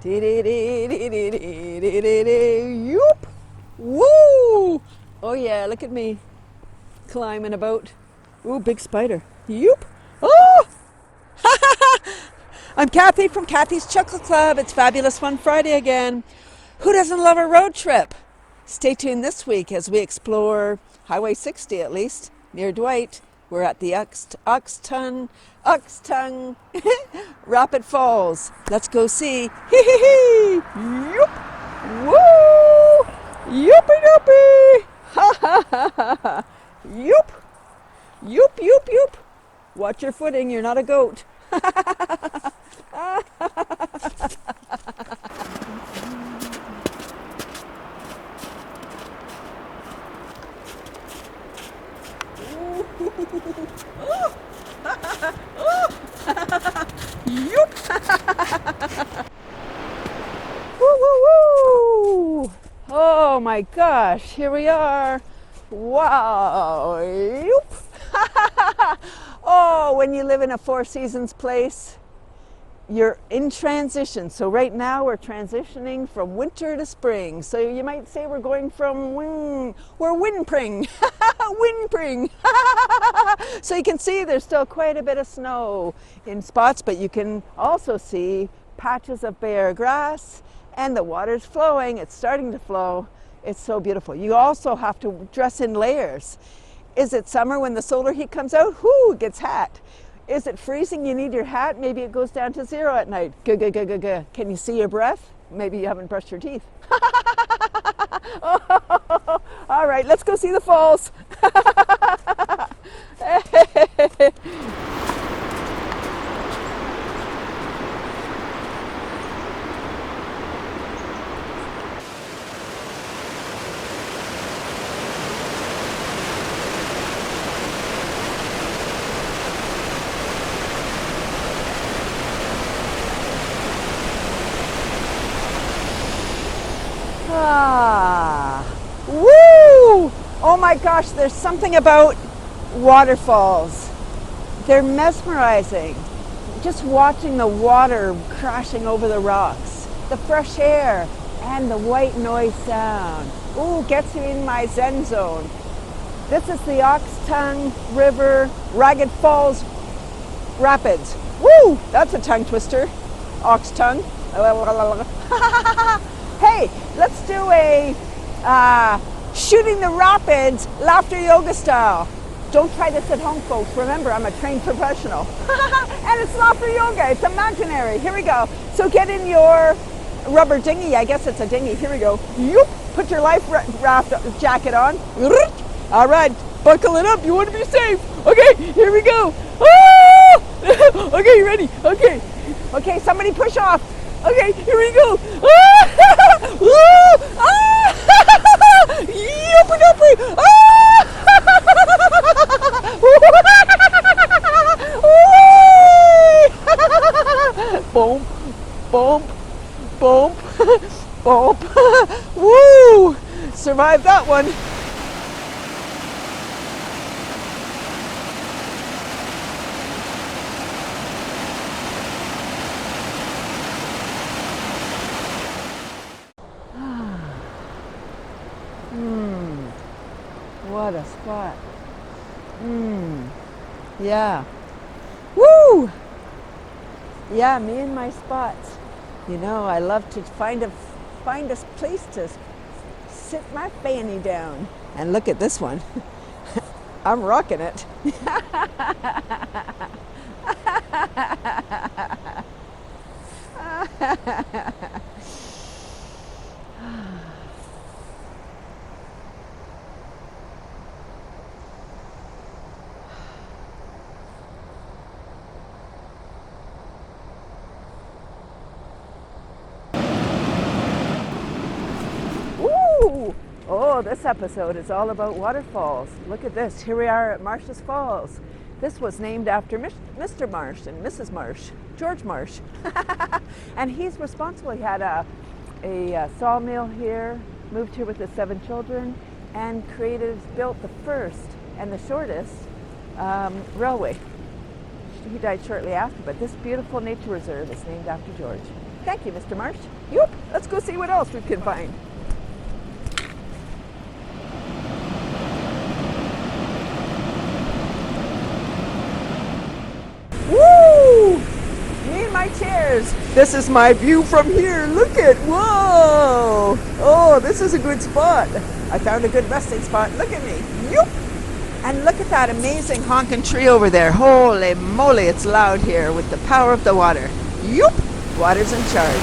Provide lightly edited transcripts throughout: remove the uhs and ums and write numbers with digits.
Yoop! Woo! Oh yeah, look at me climbing about. Ooh, big spider. Yoop! Oh! I'm Cathy from Cathy's Chuckle Club. It's Fabulous Fun Friday again. Who doesn't love a road trip? Stay tuned this week as we explore Highway 60 at least, near Dwight. We're at the Oxtongue Rapid Falls. Let's go see. Hee hee hee! Yoop! Woo! Yoopy doopy! Ha ha ha ha ha! Yoop! Yoop yoop yoop! Watch your footing, you're not a goat. Woo, woo, woo. Oh my gosh, here we are. Wow. Oh, when you live in a Four Seasons place, you're in transition. So right now we're transitioning from winter to spring. So you might say we're going from we're windpring. Windpring. So you can see there's still quite a bit of snow in spots, but you can also see patches of bare grass and the water's flowing. It's starting to flow. It's so beautiful. You also have to dress in layers. Is it summer when the solar heat comes out? Whoo, it gets hot. Is it freezing? You need your hat. Maybe it goes down to 0 at night. Can you see your breath? Maybe you haven't brushed your teeth. Oh, all right, let's go see the falls. Ah, woo! Oh my gosh, there's something about waterfalls. They're mesmerizing. Just watching the water crashing over the rocks, the fresh air, and the white noise sound. Ooh, gets you in my zen zone. This is the Oxtongue River-Ragged Falls Rapids. Woo! That's a tongue twister. Oxtongue. Hey, let's do a shooting the rapids laughter yoga style. Don't try this at home, folks. Remember, I'm a trained professional. And it's laughter yoga. It's imaginary. Here we go. So get in your rubber dinghy. I guess it's a dinghy. Here we go. Yoop. Put your life raft jacket on. All right. Buckle it up. You want to be safe. Okay, here we go. Ah! Okay, you ready? Okay. Okay, somebody push off. Okay, here we go. Ah! Ah! Yoop-a-doop-a! Ah! Bump, bump, bump, bump. Woo! Survived that one. What a spot. Yeah. Woo! Yeah, me and my spots. You know, I love to find a place to sit my fanny down. And look at this one. I'm rocking it. Oh, this episode is all about waterfalls. Look at this. Here we are at Marsh's Falls. This was named after Mr. Marsh and Mrs. Marsh, George Marsh. And he's responsible. He had a sawmill here, moved here with his 7 children, and built the first and the shortest railway. He died shortly after, but this beautiful nature reserve is named after George. Thank you, Mr. Marsh. Yup, let's go see what else we can find. Woo! Me and my chairs. This is my view from here. Look at, whoa! Oh, this is a good spot. I found a good resting spot. Look at me. Yup! And look at that amazing honking tree over there. Holy moly, it's loud here with the power of the water. Yup! Water's in charge.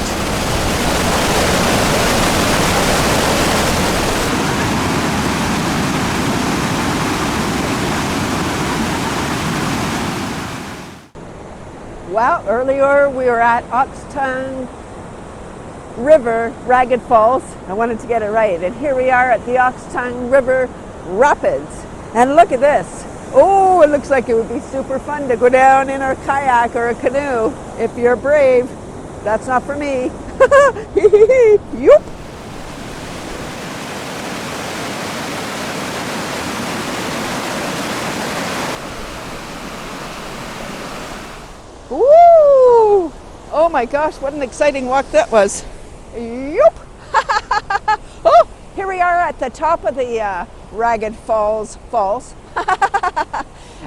Well, earlier we were at Oxtongue River-Ragged Falls. I wanted to get it right. And here we are at the Oxtongue River Rapids. And look at this. Oh, it looks like it would be super fun to go down in a kayak or a canoe if you're brave. That's not for me. Yup. Woo! Oh my gosh, what an exciting walk that was. Yup! Oh, here we are at the top of the Ragged Falls.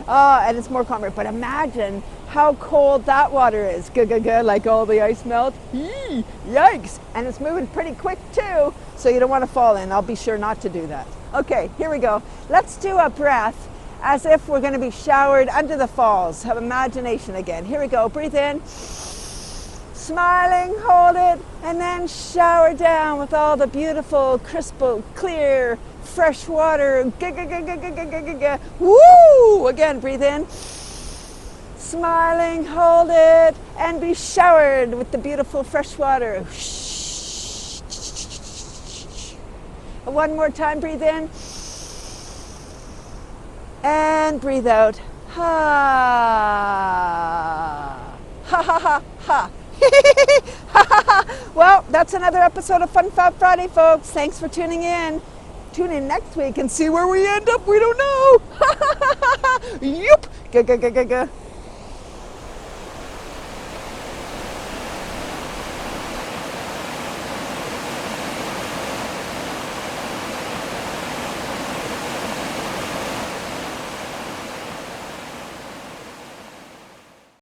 And it's more calmer, but imagine how cold that water is. Like all the ice melt. Yee, yikes! And it's moving pretty quick too, so you don't want to fall in. I'll be sure not to do that. Okay, here we go. Let's do a breath as if we're going to be showered under the falls. Have imagination again. Here we go. Breathe in. Smiling, hold it, and then shower down with all the beautiful, crystal, clear, fresh water. Woo! Again, breathe in. Smiling, hold it, and be showered with the beautiful, fresh water. One more time, breathe in. And breathe out. Ha. Ha ha ha ha. Well, that's another episode of Fun Fab Friday, folks. Thanks for tuning in. Tune in next week and see where we end up. We don't know. Yup.